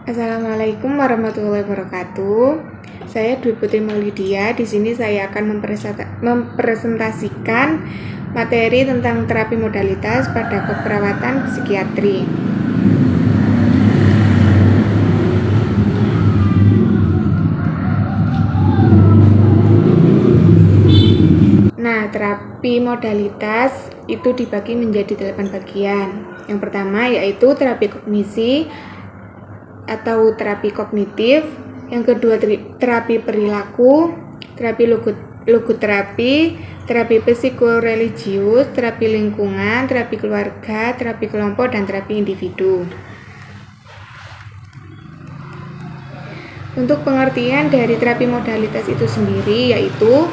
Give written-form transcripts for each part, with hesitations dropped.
Assalamualaikum warahmatullahi wabarakatuh. Saya Dwi Putri Maulidia. Di sini saya akan mempresentasikan materi tentang terapi modalitas pada keperawatan psikiatri. Nah, terapi modalitas itu dibagi menjadi 8 bagian. Yang pertama yaitu terapi kognisi atau terapi kognitif, yang kedua terapi perilaku, terapi logoterapi, terapi psikoreligius, terapi lingkungan, terapi keluarga, terapi kelompok, dan terapi individu. Untuk pengertian dari terapi modalitas itu sendiri yaitu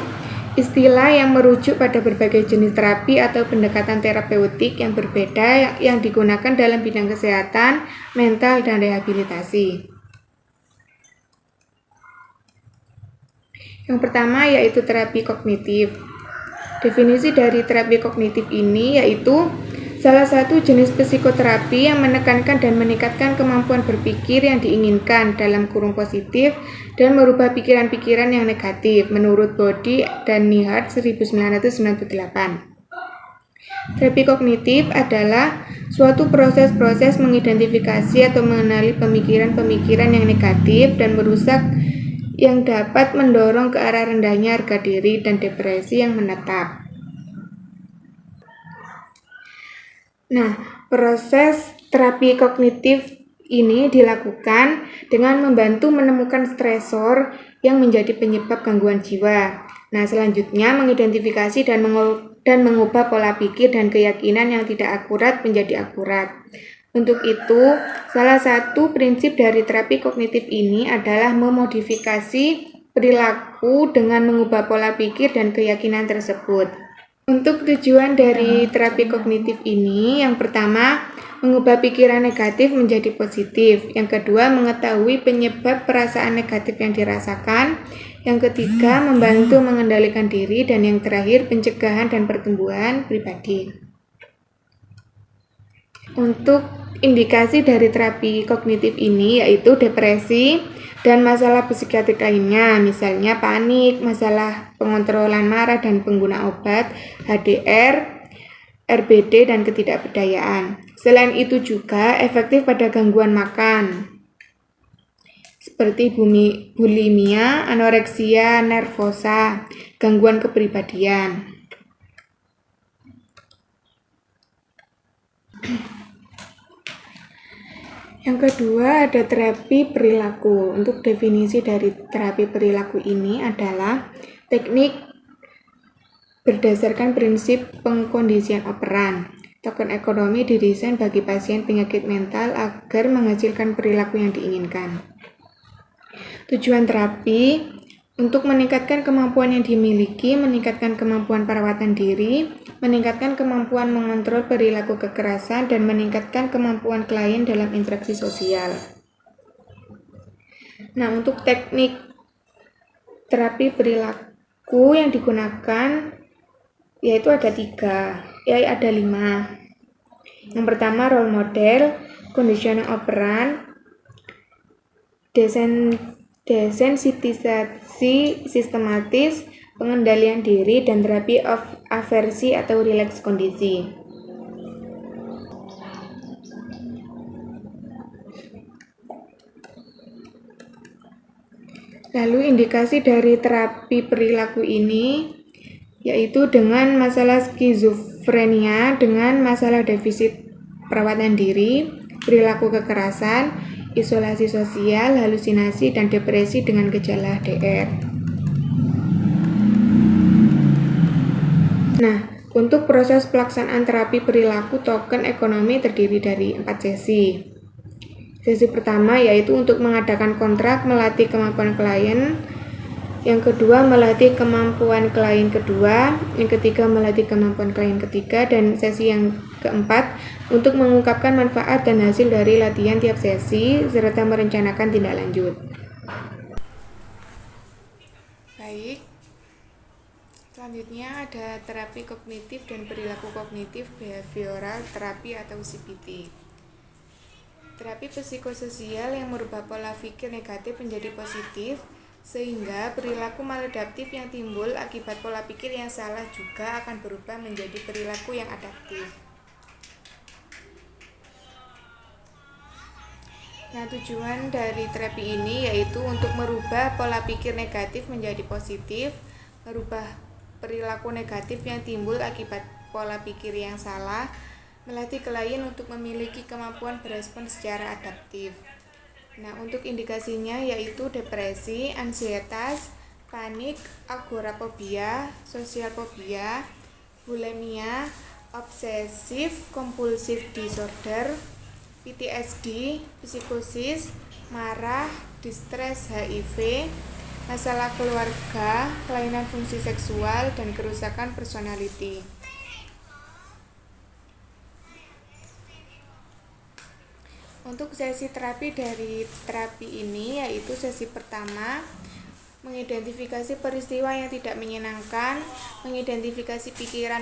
istilah yang merujuk pada berbagai jenis terapi atau pendekatan terapeutik yang berbeda yang digunakan dalam bidang kesehatan, mental, dan rehabilitasi. Yang pertama yaitu terapi kognitif. Definisi dari terapi kognitif ini yaitu salah satu jenis psikoterapi yang menekankan dan meningkatkan kemampuan berpikir yang diinginkan dalam kurung positif dan merubah pikiran-pikiran yang negatif menurut Body dan Nihart 1998. Terapi kognitif adalah suatu proses-proses mengidentifikasi atau mengenali pemikiran-pemikiran yang negatif dan merusak yang dapat mendorong ke arah rendahnya harga diri dan depresi yang menetap. Nah, proses terapi kognitif ini dilakukan dengan membantu menemukan stresor yang menjadi penyebab gangguan jiwa. Nah, selanjutnya mengidentifikasi dan mengubah pola pikir dan keyakinan yang tidak akurat menjadi akurat. Untuk itu, salah satu prinsip dari terapi kognitif ini adalah memodifikasi perilaku dengan mengubah pola pikir dan keyakinan tersebut. Untuk tujuan dari terapi kognitif ini, yang pertama, mengubah pikiran negatif menjadi positif. Yang kedua, mengetahui penyebab perasaan negatif yang dirasakan. Yang ketiga, membantu mengendalikan diri. Dan yang terakhir, pencegahan dan pertumbuhan pribadi. Untuk indikasi dari terapi kognitif ini yaitu depresi dan masalah psikiatrik lainnya, misalnya panik, masalah pengontrolan marah dan pengguna obat, HDR, RBD, dan ketidakberdayaan. Selain itu juga efektif pada gangguan makan, seperti bulimia, anoreksia nervosa, gangguan kepribadian. Yang kedua ada terapi perilaku. Untuk definisi dari terapi perilaku ini adalah teknik berdasarkan prinsip pengkondisian operan. Token ekonomi didesain bagi pasien penyakit mental agar menghasilkan perilaku yang diinginkan. Tujuan terapi untuk meningkatkan kemampuan yang dimiliki, meningkatkan kemampuan perawatan diri, meningkatkan kemampuan mengontrol perilaku kekerasan, dan meningkatkan kemampuan klien dalam interaksi sosial. Nah, untuk teknik terapi perilaku yang digunakan yaitu ada 5. Yang pertama role model, conditioning operan, desensitisasi sistematis, pengendalian diri, dan terapi aversi atau rileks kondisi. Lalu indikasi dari terapi perilaku ini yaitu dengan masalah skizofrenia, dengan masalah defisit perawatan diri, perilaku kekerasan, isolasi sosial, halusinasi, dan depresi dengan gejala HDR. Nah, untuk proses pelaksanaan terapi perilaku token ekonomi terdiri dari 4 sesi. Sesi pertama yaitu untuk mengadakan kontrak, melatih kemampuan klien. Yang kedua, melatih kemampuan klien kedua. Yang ketiga, melatih kemampuan klien ketiga. Dan sesi yang keempat, untuk mengungkapkan manfaat dan hasil dari latihan tiap sesi, serta merencanakan tindak lanjut. Baik, selanjutnya ada terapi kognitif dan perilaku kognitif behavioral terapi atau CBT. Terapi psikososial yang merubah pola pikir negatif menjadi positif, sehingga perilaku maladaptif yang timbul akibat pola pikir yang salah juga akan berubah menjadi perilaku yang adaptif. Nah, tujuan dari terapi ini yaitu untuk merubah pola pikir negatif menjadi positif, merubah perilaku negatif yang timbul akibat pola pikir yang salah, melatih klien untuk memiliki kemampuan berespon secara adaptif. Nah, untuk indikasinya yaitu depresi, ansietas, panik, agorafobia, sosial fobia, bulimia, obsesif kompulsif disorder, PTSD, psikosis, marah, distres HIV, masalah keluarga, kelainan fungsi seksual, dan kerusakan personality. Untuk sesi terapi dari terapi ini yaitu sesi pertama, mengidentifikasi peristiwa yang tidak menyenangkan, mengidentifikasi pikiran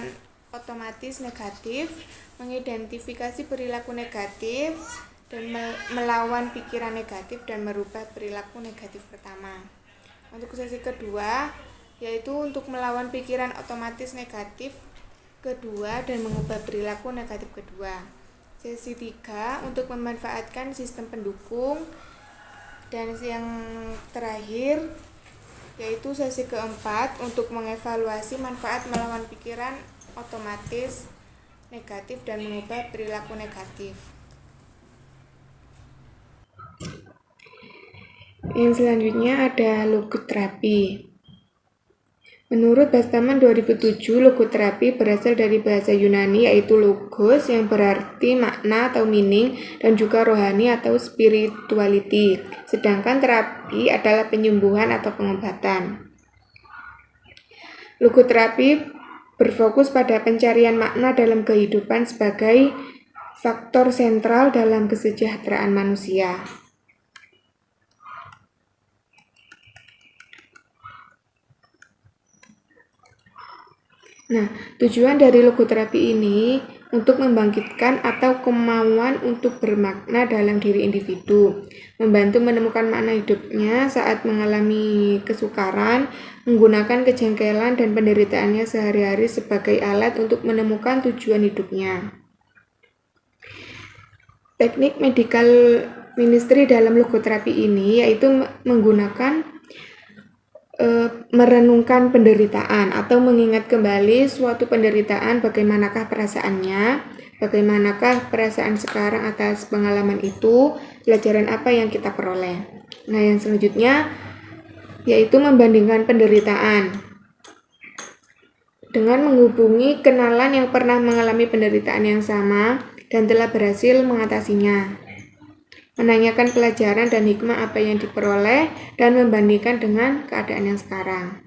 otomatis negatif, mengidentifikasi perilaku negatif, dan melawan pikiran negatif dan merubah perilaku negatif pertama. Untuk sesi kedua, yaitu untuk melawan pikiran otomatis negatif kedua dan mengubah perilaku negatif kedua. Sesi 3 untuk memanfaatkan sistem pendukung, dan yang terakhir yaitu sesi keempat untuk mengevaluasi manfaat melawan pikiran otomatis negatif dan mengubah perilaku negatif. Yang selanjutnya ada logoterapi. Menurut Bastaman 2007, logoterapi berasal dari bahasa Yunani yaitu logos yang berarti makna atau meaning dan juga rohani atau spirituality. Sedangkan terapi adalah penyembuhan atau pengobatan. Logoterapi berfokus pada pencarian makna dalam kehidupan sebagai faktor sentral dalam kesejahteraan manusia. Nah, tujuan dari logoterapi ini untuk membangkitkan atau kemauan untuk bermakna dalam diri individu, membantu menemukan makna hidupnya saat mengalami kesukaran, menggunakan kejengkelan dan penderitaannya sehari-hari sebagai alat untuk menemukan tujuan hidupnya. Teknik medical ministry dalam logoterapi ini yaitu menggunakan merenungkan penderitaan atau mengingat kembali suatu penderitaan, bagaimanakah perasaannya, bagaimanakah perasaan sekarang atas pengalaman itu, pelajaran apa yang kita peroleh. Nah, yang selanjutnya yaitu membandingkan penderitaan dengan menghubungi kenalan yang pernah mengalami penderitaan yang sama dan telah berhasil mengatasinya. Menanyakan pelajaran dan hikmah apa yang diperoleh dan membandingkan dengan keadaan yang sekarang.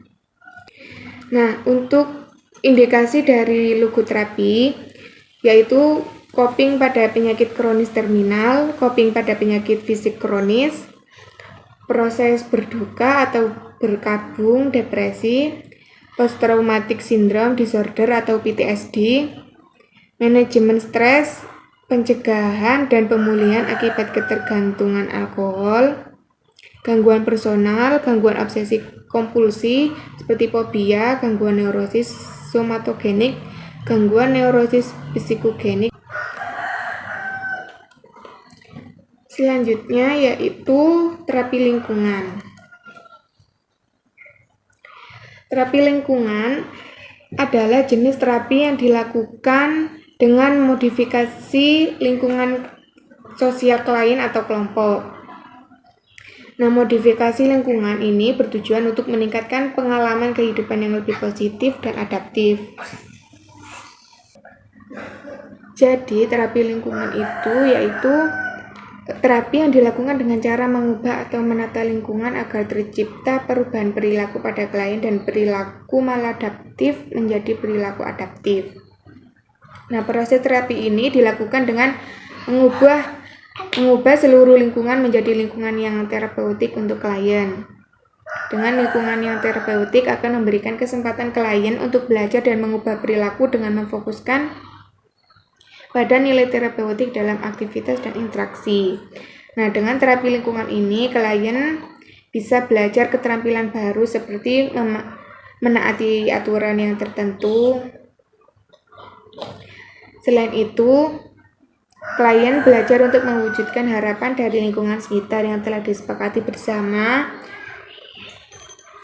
Nah, untuk indikasi dari logoterapi yaitu coping pada penyakit kronis terminal, coping pada penyakit fisik kronis, proses berduka atau berkabung, depresi, post-traumatic syndrome disorder atau PTSD, manajemen stres, pencegahan dan pemulihan akibat ketergantungan alkohol, gangguan personal, gangguan obsesi kompulsi seperti fobia, gangguan neurosis somatogenik, gangguan neurosis psikogenik. Selanjutnya yaitu terapi lingkungan. Terapi lingkungan adalah jenis terapi yang dilakukan dengan modifikasi lingkungan sosial klien atau kelompok. Nah, modifikasi lingkungan ini bertujuan untuk meningkatkan pengalaman kehidupan yang lebih positif dan adaptif. Jadi, terapi lingkungan itu yaitu terapi yang dilakukan dengan cara mengubah atau menata lingkungan agar tercipta perubahan perilaku pada klien dan perilaku maladaptif menjadi perilaku adaptif. Nah, proses terapi ini dilakukan dengan mengubah seluruh lingkungan menjadi lingkungan yang terapeutik untuk klien. Dengan lingkungan yang terapeutik akan memberikan kesempatan klien untuk belajar dan mengubah perilaku dengan memfokuskan pada nilai terapeutik dalam aktivitas dan interaksi. Nah, dengan terapi lingkungan ini, klien bisa belajar keterampilan baru seperti menaati aturan yang tertentu. Selain itu, klien belajar untuk mewujudkan harapan dari lingkungan sekitar yang telah disepakati bersama,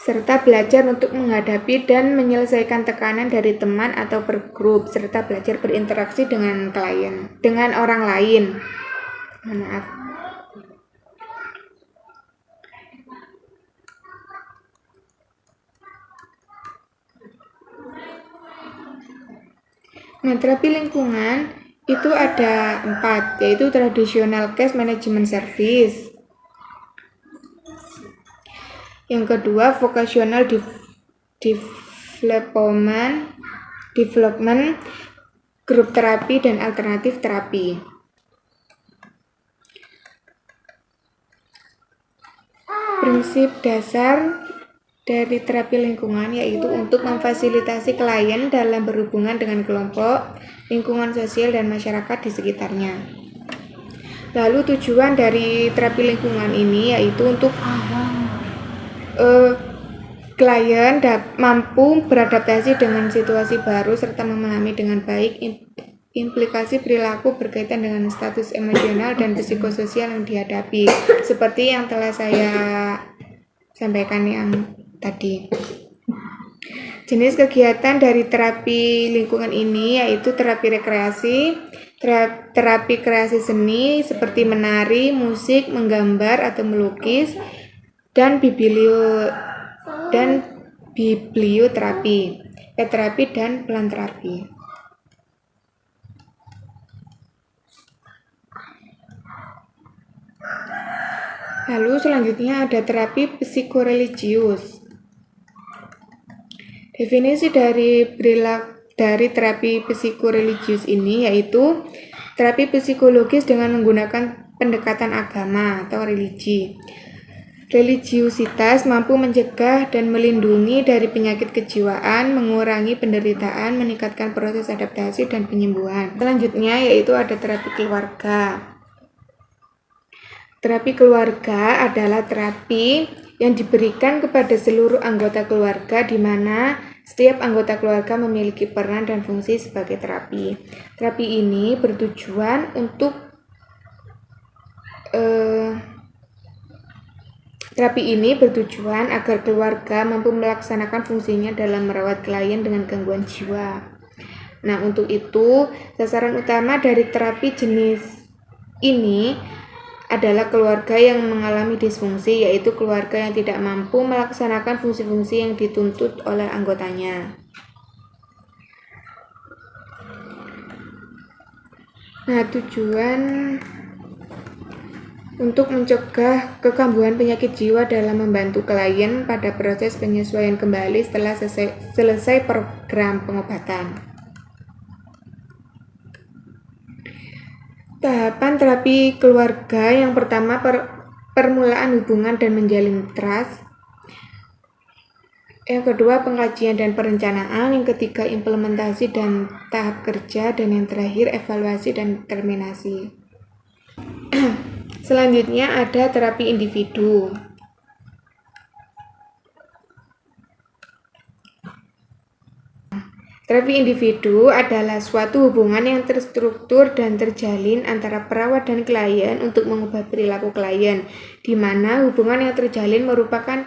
serta belajar untuk menghadapi dan menyelesaikan tekanan dari teman atau pergrup, serta belajar berinteraksi dengan orang lain. Maaf. Nah, terapi lingkungan itu ada 4, yaitu traditional case management service. Yang kedua, vocational development, grup terapi dan alternatif terapi. Prinsip dasar dari terapi lingkungan yaitu untuk memfasilitasi klien dalam berhubungan dengan kelompok, lingkungan sosial, dan masyarakat di sekitarnya. Lalu tujuan dari terapi lingkungan ini yaitu untuk klien mampu beradaptasi dengan situasi baru serta memahami dengan baik implikasi perilaku berkaitan dengan status emosional dan psikososial yang dihadapi, seperti yang telah saya sampaikan yang tadi. Jenis kegiatan dari terapi lingkungan ini yaitu terapi rekreasi, terapi kreasi seni seperti menari, musik, menggambar atau melukis, dan biblioterapi, terapi dan pelan terapi. Lalu selanjutnya ada terapi psikoreligius. Definisi dari terapi psikoreligius ini yaitu terapi psikologis dengan menggunakan pendekatan agama atau religi. Religiusitas mampu mencegah dan melindungi dari penyakit kejiwaan, mengurangi penderitaan, meningkatkan proses adaptasi dan penyembuhan. Selanjutnya yaitu ada terapi keluarga. Terapi keluarga adalah terapi yang diberikan kepada seluruh anggota keluarga di mana setiap anggota keluarga memiliki peran dan fungsi sebagai terapi. Terapi ini bertujuan untuk agar keluarga mampu melaksanakan fungsinya dalam merawat klien dengan gangguan jiwa. Nah, untuk itu, sasaran utama dari terapi jenis ini adalah keluarga yang mengalami disfungsi, yaitu keluarga yang tidak mampu melaksanakan fungsi-fungsi yang dituntut oleh anggotanya. Nah, tujuan untuk mencegah kekambuhan penyakit jiwa dalam membantu klien pada proses penyesuaian kembali setelah selesai program pengobatan. Tahapan terapi keluarga yang pertama permulaan hubungan dan menjalin trust. Yang kedua pengkajian dan perencanaan. Yang ketiga implementasi dan tahap kerja. Dan yang terakhir evaluasi dan terminasi. Selanjutnya ada terapi individu. Terapi individu adalah suatu hubungan yang terstruktur dan terjalin antara perawat dan klien untuk mengubah perilaku klien, di mana hubungan yang terjalin merupakan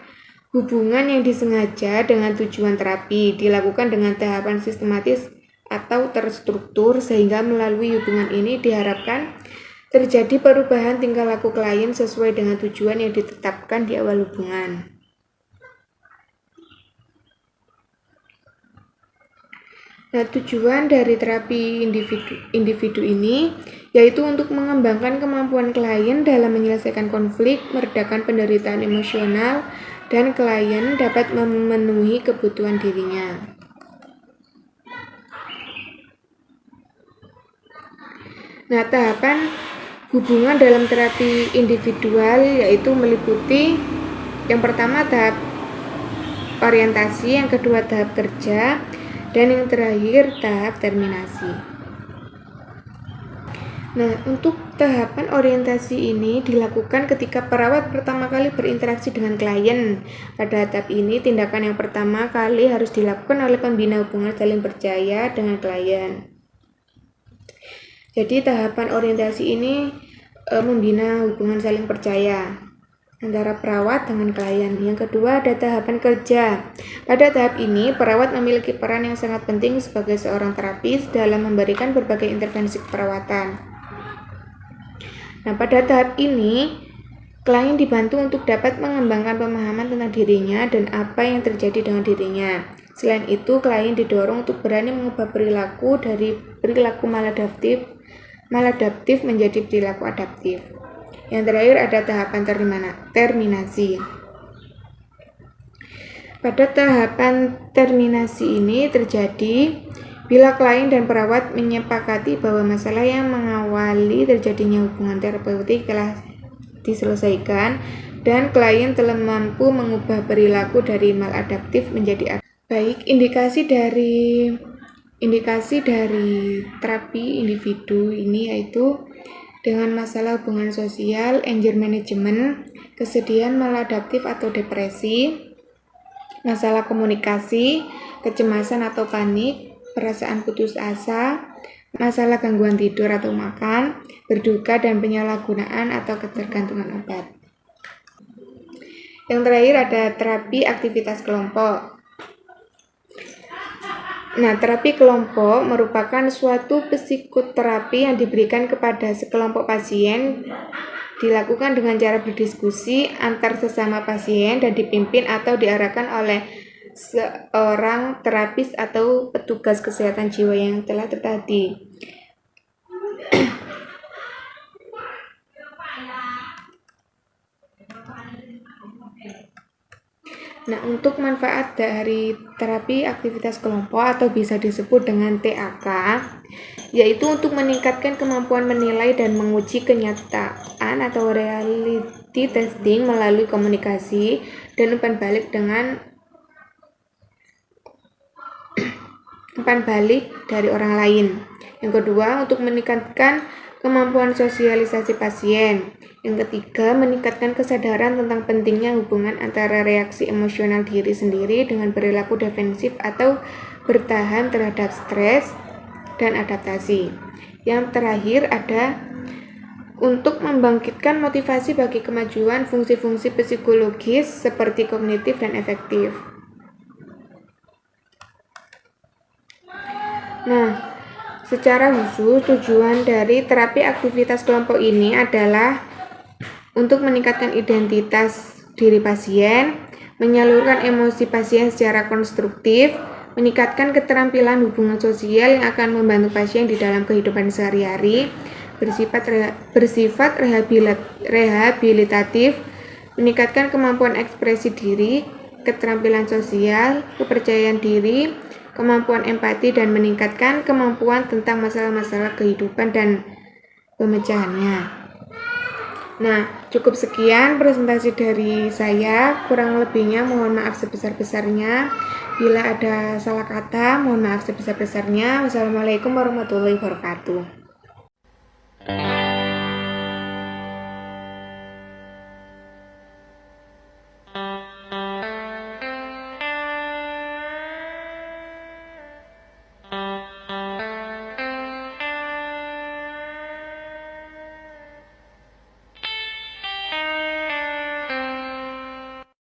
hubungan yang disengaja dengan tujuan terapi, dilakukan dengan tahapan sistematis atau terstruktur, sehingga melalui hubungan ini diharapkan terjadi perubahan tingkah laku klien sesuai dengan tujuan yang ditetapkan di awal hubungan. Nah, tujuan dari terapi individu ini yaitu untuk mengembangkan kemampuan klien dalam menyelesaikan konflik, meredakan penderitaan emosional, dan klien dapat memenuhi kebutuhan dirinya. Nah, tahapan hubungan dalam terapi individual yaitu meliputi yang pertama tahap orientasi, yang kedua tahap kerja, dan yang terakhir tahap terminasi. Nah, untuk tahapan orientasi ini dilakukan ketika perawat pertama kali berinteraksi dengan klien. Pada tahap ini, tindakan yang pertama kali harus dilakukan oleh pembina hubungan saling percaya dengan klien. Jadi, tahapan orientasi ini membina hubungan saling percaya antara perawat dengan klien. Yang kedua, ada tahapan kerja. Pada tahap ini, perawat memiliki peran yang sangat penting sebagai seorang terapis dalam memberikan berbagai intervensi keperawatan. Nah, pada tahap ini, klien dibantu untuk dapat mengembangkan pemahaman tentang dirinya dan apa yang terjadi dengan dirinya. Selain itu, klien didorong untuk berani mengubah perilaku dari perilaku maladaptif menjadi perilaku adaptif. Yang terakhir ada tahapan terminasi. Pada tahapan terminasi ini terjadi bila klien dan perawat menyepakati bahwa masalah yang mengawali terjadinya hubungan terapeutik telah diselesaikan dan klien telah mampu mengubah perilaku dari maladaptif menjadi adaptif. Baik, indikasi dari terapi individu ini yaitu dengan masalah hubungan sosial, anger management, kesedihan maladaptif atau depresi, masalah komunikasi, kecemasan atau panik, perasaan putus asa, masalah gangguan tidur atau makan, berduka dan penyalahgunaan atau ketergantungan obat. Yang terakhir ada terapi aktivitas kelompok. Nah, terapi kelompok merupakan suatu psikoterapi yang diberikan kepada sekelompok pasien, dilakukan dengan cara berdiskusi antar sesama pasien dan dipimpin atau diarahkan oleh seorang terapis atau petugas kesehatan jiwa yang telah terlatih. Nah, untuk manfaat dari terapi aktivitas kelompok atau bisa disebut dengan TAK, yaitu untuk meningkatkan kemampuan menilai dan menguji kenyataan atau reality testing melalui komunikasi dan umpan balik dari orang lain. Yang kedua, untuk meningkatkan kemampuan sosialisasi pasien. Yang ketiga, meningkatkan kesadaran tentang pentingnya hubungan antara reaksi emosional diri sendiri dengan perilaku defensif atau bertahan terhadap stres dan adaptasi. Yang terakhir ada untuk membangkitkan motivasi bagi kemajuan fungsi-fungsi psikologis seperti kognitif dan efektif. Nah, secara khusus tujuan dari terapi aktivitas kelompok ini adalah untuk meningkatkan identitas diri pasien, menyalurkan emosi pasien secara konstruktif, meningkatkan keterampilan hubungan sosial yang akan membantu pasien di dalam kehidupan sehari-hari, bersifat rehabilitatif, meningkatkan kemampuan ekspresi diri, keterampilan sosial, kepercayaan diri, kemampuan empati, dan meningkatkan kemampuan tentang masalah-masalah kehidupan dan pemecahannya. Nah, cukup sekian presentasi dari saya. Kurang lebihnya mohon maaf sebesar-besarnya. Bila ada salah kata, mohon maaf sebesar-besarnya. Wassalamualaikum warahmatullahi wabarakatuh.